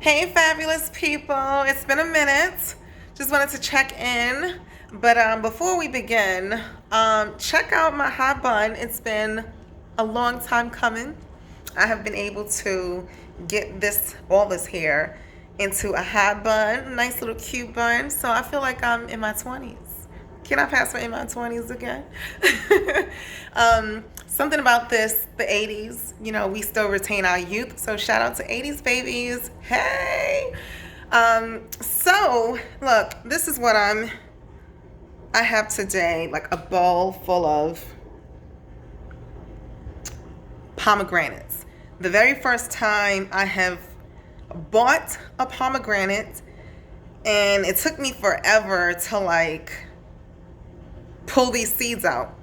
Hey, fabulous people. It's been a minute. Just wanted to check in. But before we begin, check out my hot bun. It's been a long time coming. I have been able to get all this hair into a hot bun, nice little cute bun. So I feel like I'm in my 20s. Can I pass my in my 20s again? Something about this, the 80s, we still retain our youth. So shout out to 80s babies. Hey! So look, this is what I have today, like a bowl full of pomegranates. The very first time I have bought a pomegranate, and it took me forever to pull these seeds out.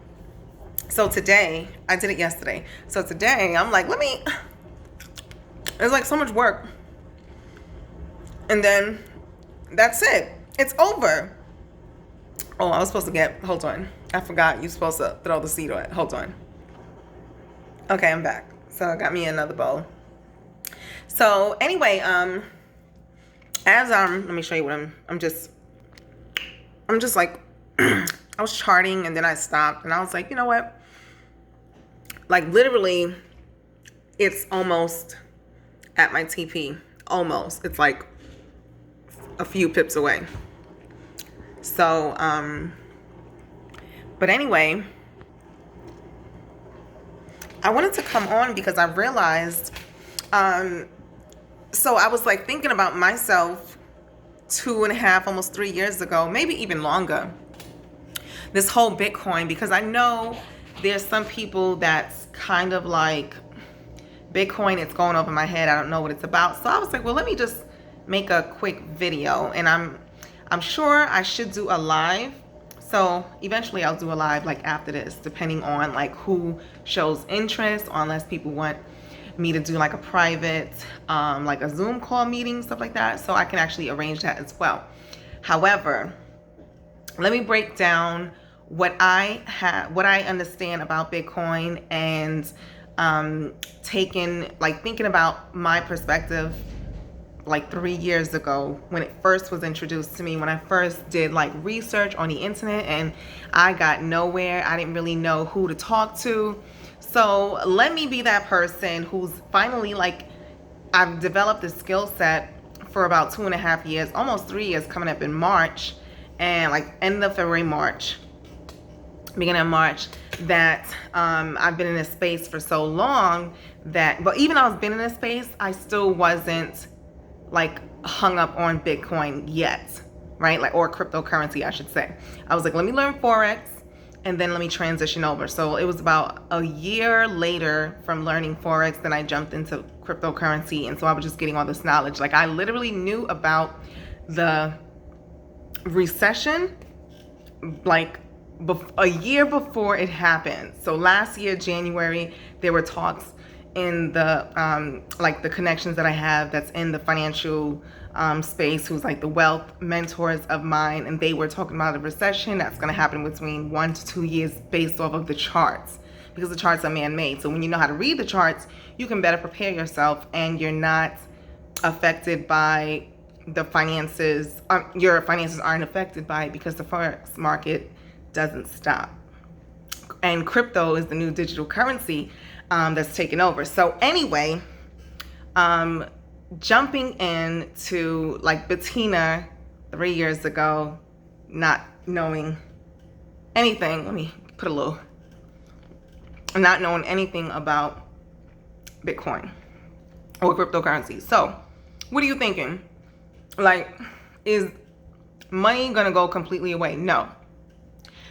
So today, I did it yesterday. So today, I'm like, it's like so much work. And then that's it. It's over. Oh, I was supposed to hold on. I forgot you're supposed to throw the seed on. Hold on. Okay, I'm back. So I got me another bowl. So anyway, let me show you what I'm just like, I was charting and then I stopped and I was like, you know what? Like literally, it's almost at my TP. Almost. It's like a few pips away. So, but anyway, I wanted to come on because I realized, so I was like thinking about myself 2.5, almost 3 years ago, maybe even longer. This whole Bitcoin, because I know there's some people that's kind of like, Bitcoin, it's going over my head. I don't know what it's about. So I was like, well, let me just make a quick video. And I'm sure I should do a live. So eventually I'll do a live like after this, depending on like who shows interest, or unless people want me to do like a private, like a Zoom call meeting, stuff like that. So I can actually arrange that as well. However, let me break down what I understand about Bitcoin, and thinking about my perspective like 3 years ago when it first was introduced to me, when I first did like research on the internet and I got nowhere. I didn't really know who to talk to. So let me be that person who's finally I've developed a skill set for about 2.5 years, almost 3 years, coming up in March, and like end of February, beginning of March, that I've been in this space for so long but even though I've been in this space, I still wasn't like hung up on Bitcoin yet, right? Or cryptocurrency, I should say. I was like, let me learn Forex and then let me transition over. So it was about a year later from learning Forex, then I jumped into cryptocurrency. And so I was just getting all this knowledge. Like I literally knew about the recession like a year before it happened. So last year, January, there were talks in the the connections that I have that's in the financial space, who's like the wealth mentors of mine, and they were talking about a recession that's going to happen between 1 to 2 years based off of the charts, because the charts are man-made. So when you know how to read the charts, you can better prepare yourself, and you're not affected by the finances. Your finances aren't affected by it because the Forex market doesn't stop. And crypto is the new digital currency that's taken over. So anyway, jumping into like Betina 3 years ago, not knowing anything, not knowing anything about Bitcoin or cryptocurrency. So what are you thinking? Like, is money gonna go completely away? No.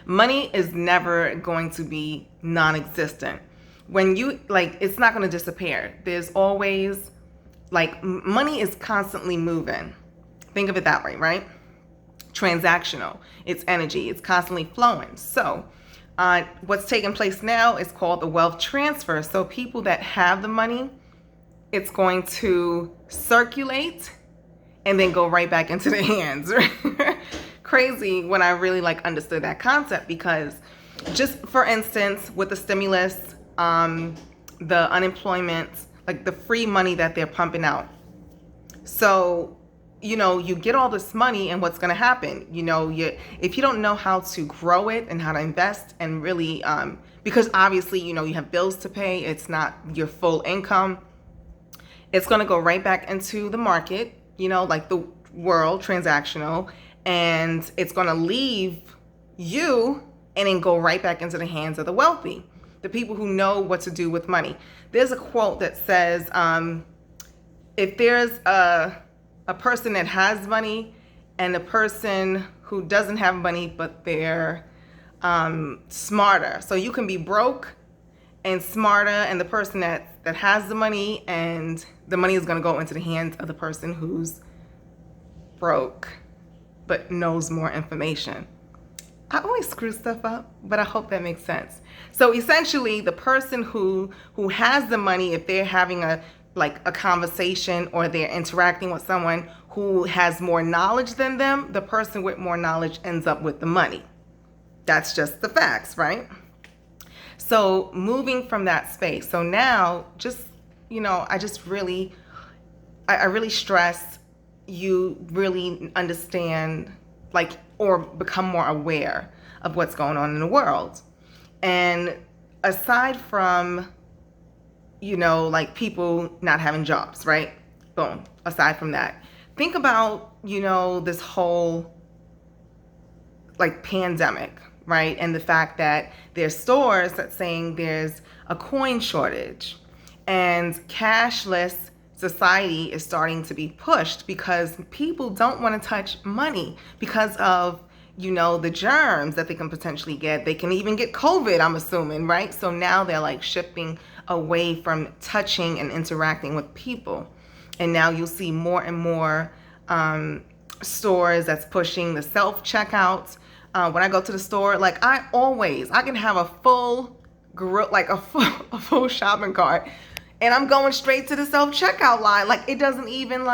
Money is never going to be non-existent. When you it's not going to disappear. There's always money is constantly moving. Think of it that way, right? Transactional. It's energy. It's constantly flowing. So what's taking place now is called the wealth transfer. So people that have the money, it's going to circulate and then go right back into their hands. Crazy when I really understood that concept, because just for instance, with the stimulus, the unemployment, the free money that they're pumping out. So, you get all this money, and what's going to happen? If you don't know how to grow it and how to invest and really, because obviously, you have bills to pay, it's not your full income. It's going to go right back into the market, like the world, transactional, and it's going to leave you and then go right back into the hands of the wealthy, the people who know what to do with money. There's a quote that says, if there's a person that has money and a person who doesn't have money, but they're smarter. So you can be broke and smarter, and the person that has the money, and the money is going to go into the hands of the person who's broke but knows more information. I always screw stuff up, but I hope that makes sense. So essentially, the person who has the money, if they're having a conversation or they're interacting with someone who has more knowledge than them, the person with more knowledge ends up with the money. That's just the facts, right? So moving from that space. So now I really stress you really understand, or become more aware of what's going on in the world. And aside from, people not having jobs, right? Boom. Aside from that, think about, this whole pandemic, right? And the fact that there's stores that's saying there's a coin shortage, and cashless society is starting to be pushed because people don't want to touch money because of, the germs that they can potentially get. They can even get COVID, I'm assuming, right? So now they're shifting away from touching and interacting with people. And now you'll see more and more stores that's pushing the self-checkouts. When I go to the store, I can have a full a full shopping cart, and I'm going straight to the self-checkout line. It doesn't even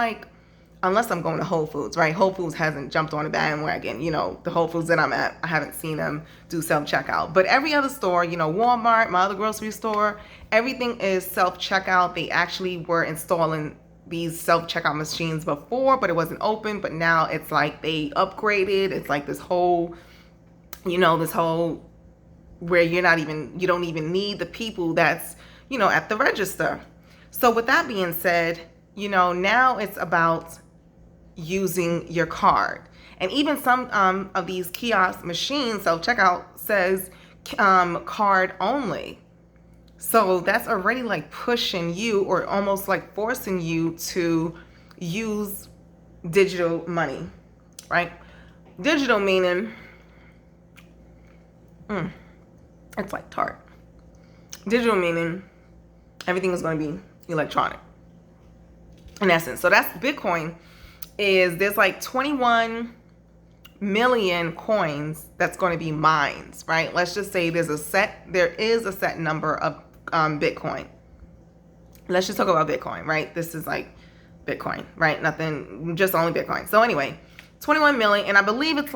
unless I'm going to Whole Foods, right? Whole Foods hasn't jumped on the bandwagon. The Whole Foods that I'm at, I haven't seen them do self-checkout. But every other store, Walmart, my other grocery store, everything is self-checkout. They actually were installing these self-checkout machines before, but it wasn't open. But now it's they upgraded. It's this whole, where you don't even need the people that's, at the register. So with that being said, now it's about using your card. And even some of these kiosk machines, self-checkout, says card only. So that's already pushing you, or almost forcing you to use digital money, right? Digital meaning, it's like tart. Digital meaning everything is going to be electronic, in essence. So that's Bitcoin. There's 21 million coins that's going to be mined, right? Let's just say there is a set number of Bitcoin. Let's just talk about Bitcoin, right? This is Bitcoin, right? Nothing, just only Bitcoin. So anyway, 21 million, and I believe it's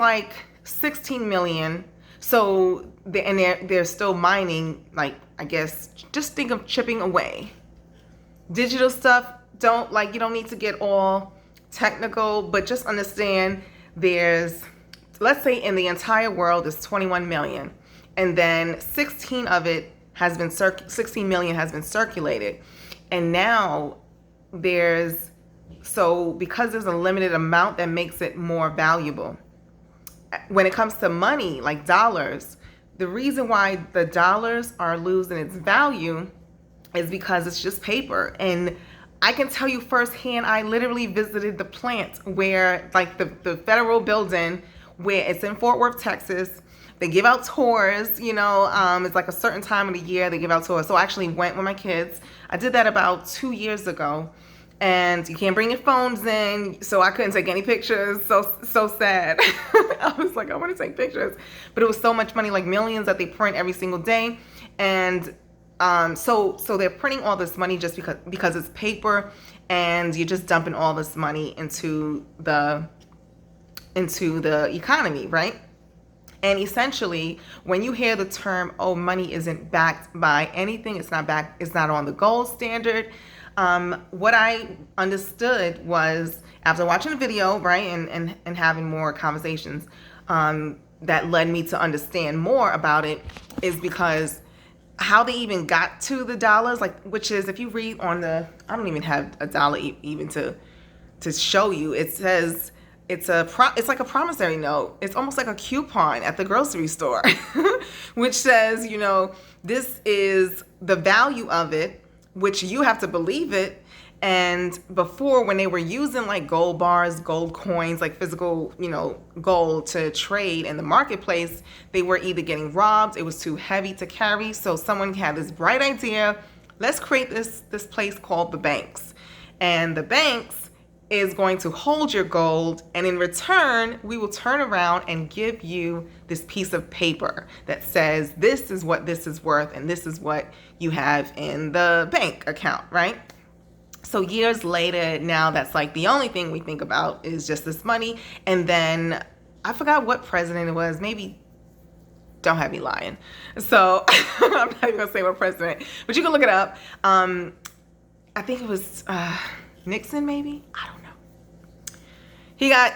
16 million. So they're still mining, I guess, just think of chipping away. Digital stuff, you don't need to get all technical, but just understand let's say in the entire world is 21 million, and then 16 million has been circulated. And now because there's a limited amount, that makes it more valuable. When it comes to money, dollars, the reason why the dollars are losing its value is because it's just paper. And I can tell you firsthand, I literally visited the plant where, the federal building, where it's in Fort Worth, Texas. They give out tours, it's a certain time of the year they give out tours. So I actually went with my kids. I did that about 2 years ago. And you can't bring your phones in, so I couldn't take any pictures. So sad. I was I want to take pictures, but it was so much money, millions that they print every single day. And so they're printing all this money just because it's paper, and you're just dumping all this money into the economy, right? And essentially, when you hear the term, "Oh, money isn't backed by anything," it's not on the gold standard. What I understood was, after watching the video, right, and having more conversations, that led me to understand more about it, is because how they even got to the dollars, like, which is, if you read on the, I don't even have a dollar even to show you. It says it's like a promissory note. It's almost like a coupon at the grocery store, which says, you know, this is the value of it, which you have to believe it. And before, when they were using like gold bars, gold coins, like physical, you know, gold to trade in the marketplace, they were either getting robbed, it was too heavy to carry. So someone had this bright idea, let's create this place called the banks. And the banks is going to hold your gold, and in return, we will turn around and give you this piece of paper that says this is what this is worth and this is what you have in the bank account, right? So years later, now that's like the only thing we think about is just this money. And then I forgot what president it was, maybe, don't have me lying. So I'm not even gonna say what president, but you can look it up. I think it was Nixon, maybe? I don't know. He got,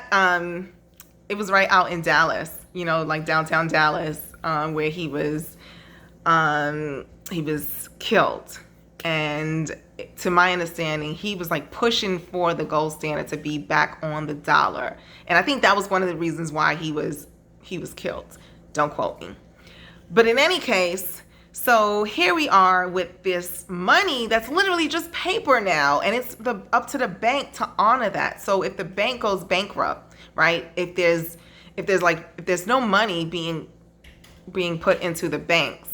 it was right out in Dallas, you know, like downtown Dallas, where he was killed. And to my understanding, he was like pushing for the gold standard to be back on the dollar. And I think that was one of the reasons why he was killed. Don't quote me. But in any case, so here we are with this money that's literally just paper now, and it's up to the bank to honor that. So if the bank goes bankrupt, right? If there's no money being put into the banks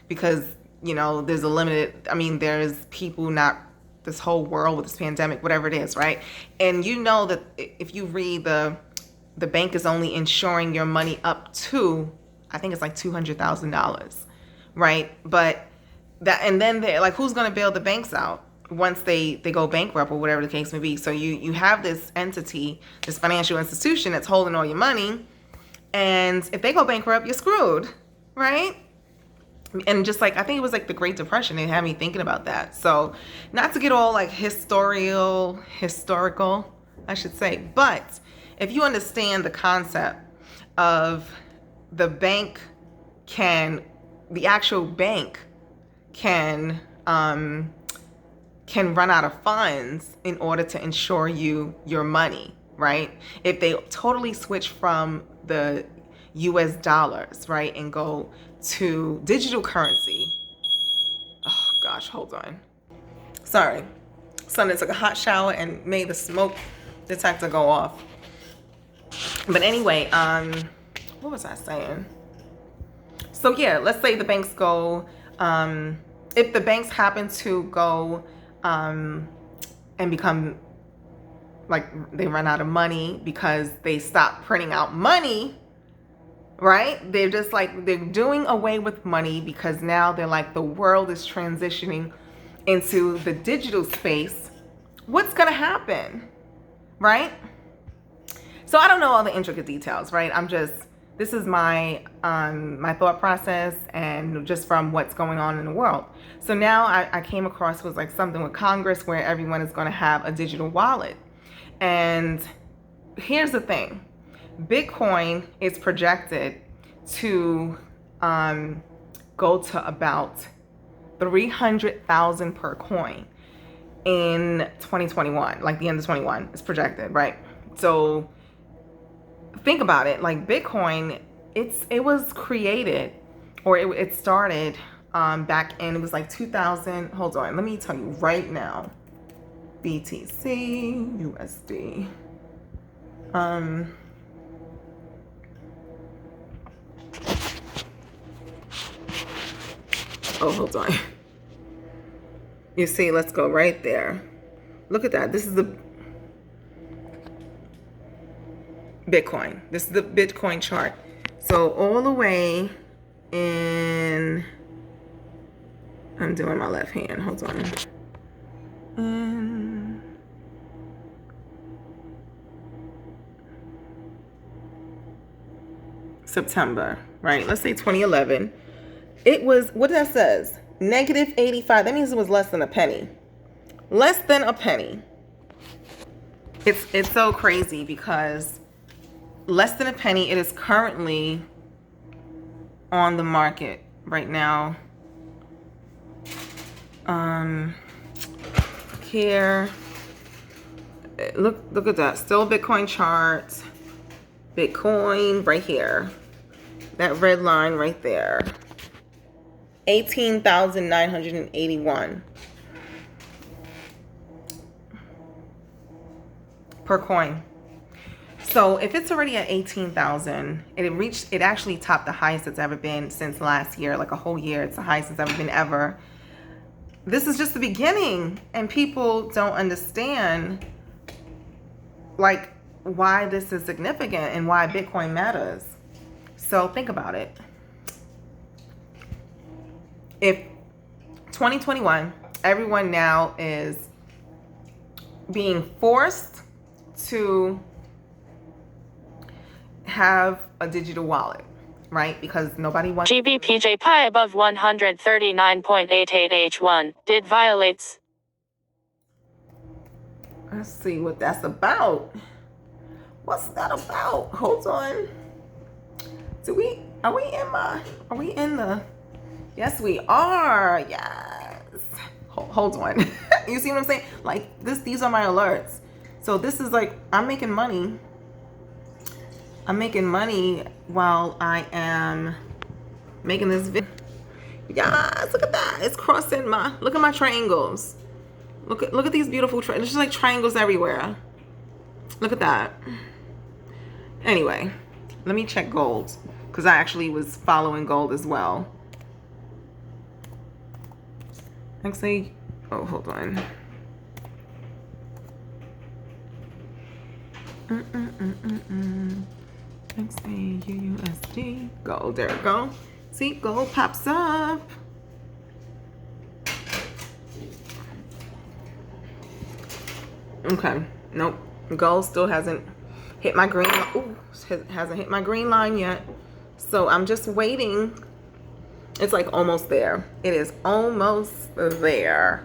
because, you know, there's a limited, I mean, there's people, not this whole world with this pandemic, whatever it is, right? And you know that if you read the bank is only insuring your money up to, I think it's like $200,000, right? But that, and then they're like, who's going to bail the banks out once they go bankrupt or whatever the case may be? So you have this entity, this financial institution that's holding all your money. And if they go bankrupt, you're screwed, right? And just like, I think it was like the Great Depression, it had me thinking about that. So not to get all like historical, I should say, but if you understand the concept of the bank the actual bank can run out of funds in order to insure your money, right? If they totally switch from the US dollars, right, and go to digital currency. Oh gosh, hold on. Sorry. Someone took a hot shower and made the smoke detector go off. But anyway, what was I saying? So yeah, let's say the banks go, if the banks happen to go and become, like, they run out of money because they stop printing out money, right? They're just like, they're doing away with money because now they're like, the world is transitioning into the digital space. What's gonna happen, right? So I don't know all the intricate details, right? This is my my thought process, and just from what's going on in the world. So now I came across was like something with Congress where everyone is going to have a digital wallet. And here's the thing. Bitcoin is projected to go to about 300,000 per coin in 2021, like the end of 21 is projected, right? So think about it, like Bitcoin, it was created, or it started back in, it was like 2000, hold on, let me tell you right now, BTC, USD, oh, hold on, you see, let's go right there, look at that, this is the Bitcoin. This is the Bitcoin chart. So all the way in, I'm doing my left hand, hold on. In September, right? Let's say 2011. It was, what that says? -85. That means it was less than a penny. less than a penny. It's so crazy because less than a penny, it is currently on the market right now. Here, look at that. Still Bitcoin chart. Bitcoin right here. That red line right there. 18,981 per coin. So if it's already at 18,000, it actually topped the highest it's ever been since last year, like a whole year. It's the highest it's ever been ever. This is just the beginning, and people don't understand like why this is significant and why Bitcoin matters. So think about it. If 2021, everyone now is being forced to have a digital wallet, right? Because nobody wants GBPJ Pi above 139.88H1 did violates. Let's see what that's about. What's that about? Hold on. Are we in the yes, we are. Yes. Hold on. You see what I'm saying? Like these are my alerts. So this is like, I'm making money. I'm making money while I am making this video. Yes, look at that. It's crossing look at my triangles. Look at these beautiful triangles. There's just like triangles everywhere. Look at that. Anyway, let me check gold, because I actually was following gold as well. Actually, oh, hold on. XAUUSD. Gold, there we go. See, gold pops up. Okay, nope. Gold still hasn't hit my green. Ooh, hasn't hit my green line yet. So I'm just waiting. It's like almost there. It is almost there,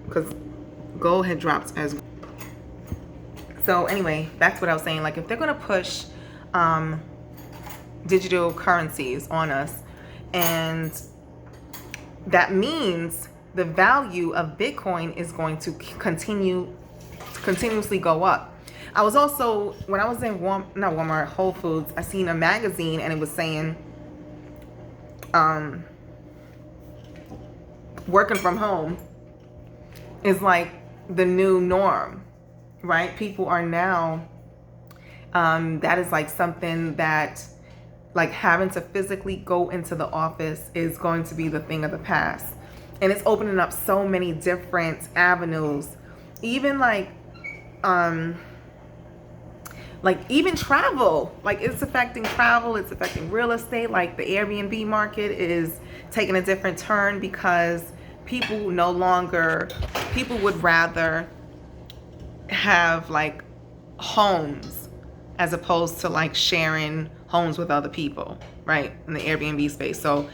because gold had dropped as well. So anyway, that's what I was saying. Like if they're gonna push digital currencies on us, and that means the value of Bitcoin is going to continuously go up. I was also, when I was in Walmart, Whole Foods, I seen a magazine and it was saying working from home is like the new norm, right? People are now, that is like something that, like having to physically go into the office is going to be the thing of the past. And it's opening up so many different avenues, even like even travel. Like it's affecting travel, it's affecting real estate. Like the Airbnb market is taking a different turn, because people would rather have like homes as opposed to like sharing homes with other people, right? In the Airbnb space. So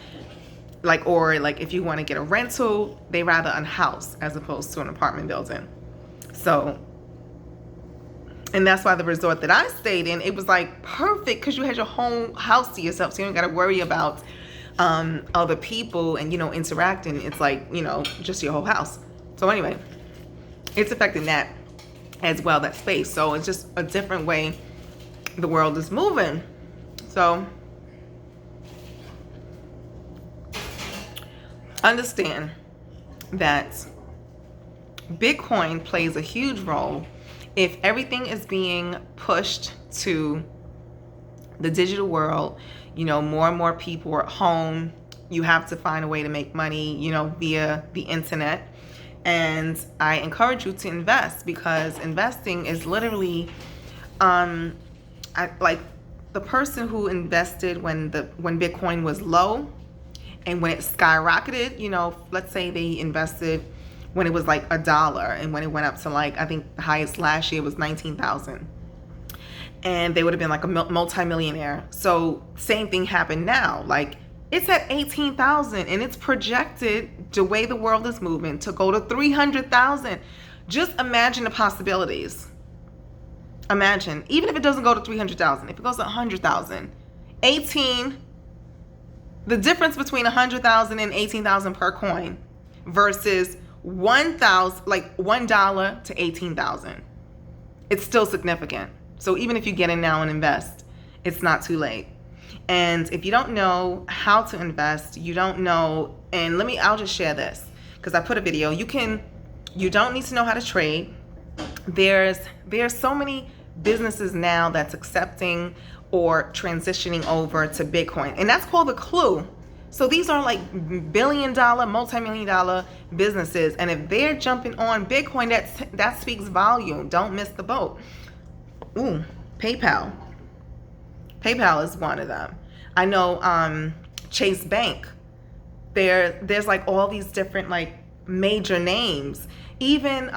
like, or like if you want to get a rental, they rather a house as opposed to an apartment building. So, and that's why the resort that I stayed in, it was like perfect, because you had your home house to yourself, so you don't got to worry about other people and, you know, interacting. It's like, you know, just your whole house. So anyway, it's affecting that as well, that space. So it's just a different way the world is moving. So understand that Bitcoin plays a huge role. If everything is being pushed to the digital world, you know, more and more people are at home. You have to find a way to make money, you know, via the internet. And I encourage you to invest, because investing is literally, like the person who invested when Bitcoin was low and when it skyrocketed, you know, let's say they invested when it was like $1, and when it went up to like, I think the highest last year was 19,000, and they would have been like a multi-millionaire. So same thing happened now. Like It's at 18,000 and it's projected, the way the world is moving, to go to 300,000. Just imagine the possibilities. Imagine, even if it doesn't go to 300,000, if it goes to 100,000, 18, the difference between 100,000 and 18,000 per coin versus 1,000, like $1 to 18,000. It's still significant. So even if you get in now and invest, it's not too late. And if you don't know how to invest, you don't know, and I'll just share this because I put a video. You don't need to know how to trade. There's so many businesses now that's accepting or transitioning over to Bitcoin, and that's called the clue. So these are like billion-dollar, multi-million-dollar businesses, and if they're jumping on Bitcoin, that speaks volume. Don't miss the boat. Ooh, PayPal is one of them. I know Chase Bank. There's like all these different like major names. Even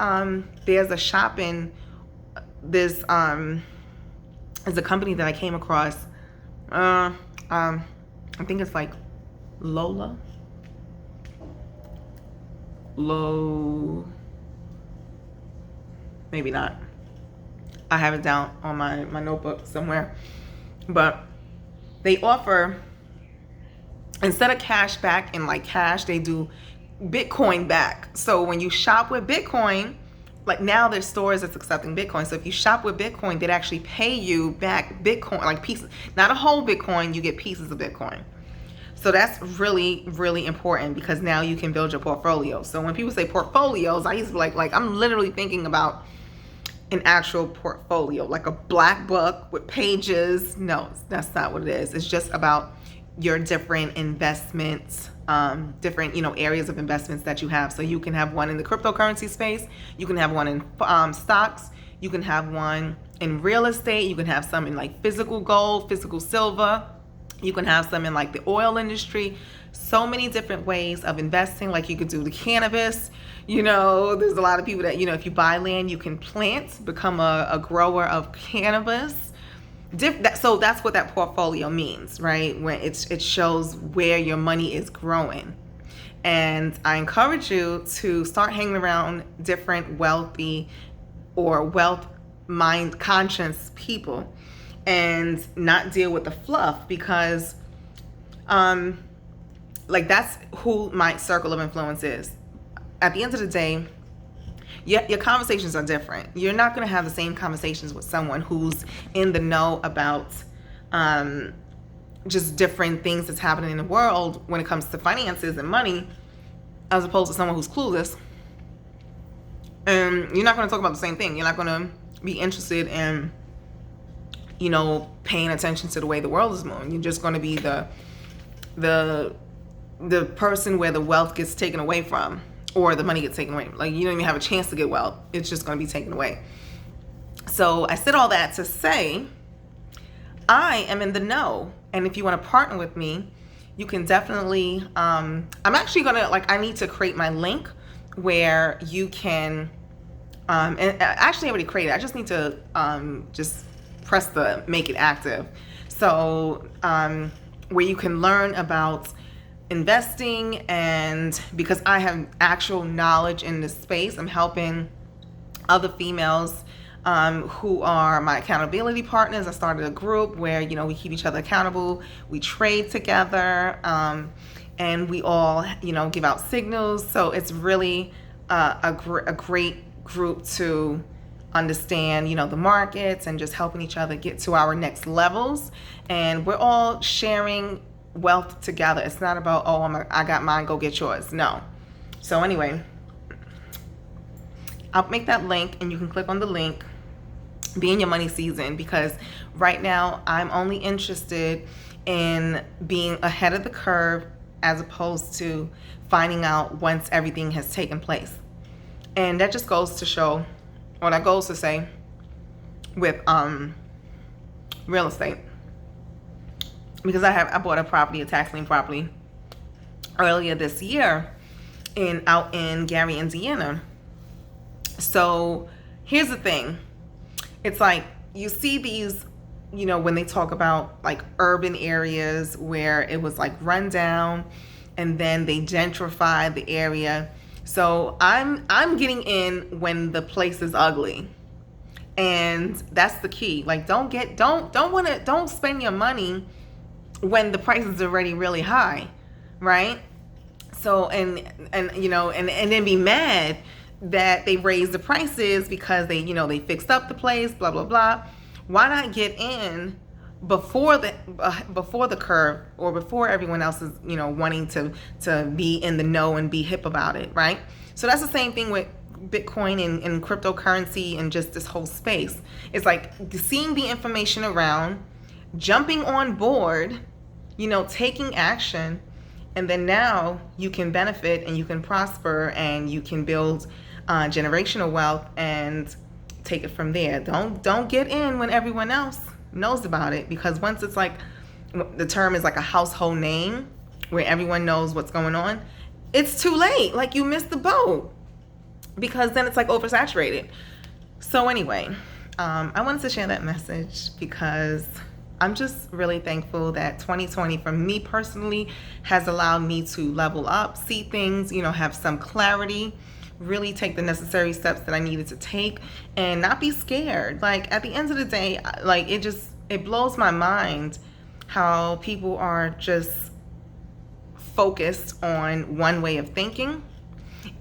there's a shopping. There's a company that I came across. I think it's like Lola. Maybe not. I have it down on my notebook somewhere. But they offer, instead of cash back in like cash, they do Bitcoin back. So when you shop with Bitcoin, like now there's stores that's accepting Bitcoin. So if you shop with Bitcoin, they'd actually pay you back Bitcoin, like pieces, not a whole Bitcoin, you get pieces of Bitcoin. So that's really, really important because now you can build your portfolio. So when people say portfolios, I used to be like I'm literally thinking about an actual portfolio, like a black book with pages. No, that's not what it is. It's just about your different investments, different areas of investments that you have. So you can have one in the cryptocurrency space, you can have one in stocks, you can have one in real estate, you can have some in like physical gold, physical silver, you can have some in like the oil industry. So many different ways of investing. Like you could do the cannabis. There's a lot of people that, if you buy land, you can plant, become a grower of cannabis. So that's what that portfolio means, right? When it shows where your money is growing. And I encourage you to start hanging around different wealthy or wealth mind conscious people and not deal with the fluff, because like that's who my circle of influence is. At the end of the day, your conversations are different. You're not going to have the same conversations with someone who's in the know about just different things that's happening in the world when it comes to finances and money, as opposed to someone who's clueless. And you're not going to talk about the same thing. You're not going to be interested in, paying attention to the way the world is moving. You're just going to be the person where the wealth gets taken away from, or the money gets taken away. Like you don't even have a chance to get wealth. It's just going to be taken away. So I said all that to say, I am in the know. And if you want to partner with me, you can definitely, I'm actually going to, I need to create my link where you can, and actually I already created, I just need to just press the make it active. So where you can learn about investing, and because I have actual knowledge in this space, I'm helping other females who are my accountability partners. I started a group where, we keep each other accountable, we trade together, and we all, give out signals. So it's really a great group to understand, the markets and just helping each other get to our next levels. And we're all sharing wealth together. It's not about, I got mine, go get yours. No. So anyway, I'll make that link and you can click on the link. Be in your money season, because right now I'm only interested in being ahead of the curve as opposed to finding out once everything has taken place. And that just goes to show, or that goes to say with real estate. Because I bought a tax lien property earlier this year out in Gary, Indiana. So here's the thing. It's like you see these you know, when they talk about like urban areas where it was like run down and then they gentrified the area. So I'm getting when the place is ugly. And that's the key. Like don't spend your money when the price is already really high, right? So and you know, and then be mad that they raised the prices because they fixed up the place, blah blah blah. Why not get in before the curve, or before everyone else is wanting to be in the know and be hip about it, right? So that's the same thing with Bitcoin and cryptocurrency and just this whole space. It's like seeing the information around, jumping on board, taking action, and then now you can benefit and you can prosper and you can build generational wealth and take it from there. Don't get in when everyone else knows about it, because once it's like, the term is like a household name where everyone knows what's going on, it's too late. Like you missed the boat, because then it's like oversaturated. So anyway, I wanted to share that message because I'm just really thankful that 2020 for me personally has allowed me to level up, see things, have some clarity, really take the necessary steps that I needed to take, and not be scared. Like at the end of the day, like it blows my mind how people are just focused on one way of thinking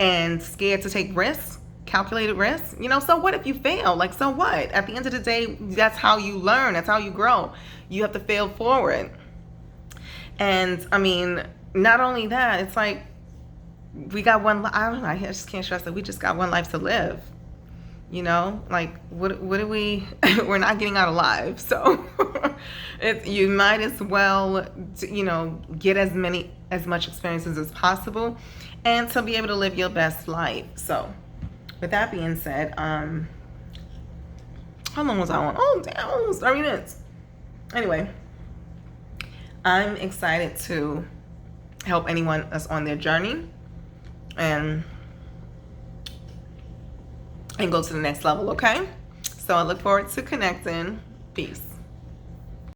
and scared to take risks, calculated risks. So what if you fail? Like, so what? At the end of the day, that's how you learn. That's how you grow. You have to fail forward. And I mean, not only that, it's like we got I don't know, I just can't stress that we just got one life to live. Like what do we, we're not getting out alive. So you might as well, get as much experiences as possible and to be able to live your best life. So with that being said, how long was I on? Oh, damn, almost 30 minutes. Anyway, I'm excited to help anyone that's on their journey and go to the next level, okay? So I look forward to connecting. Peace.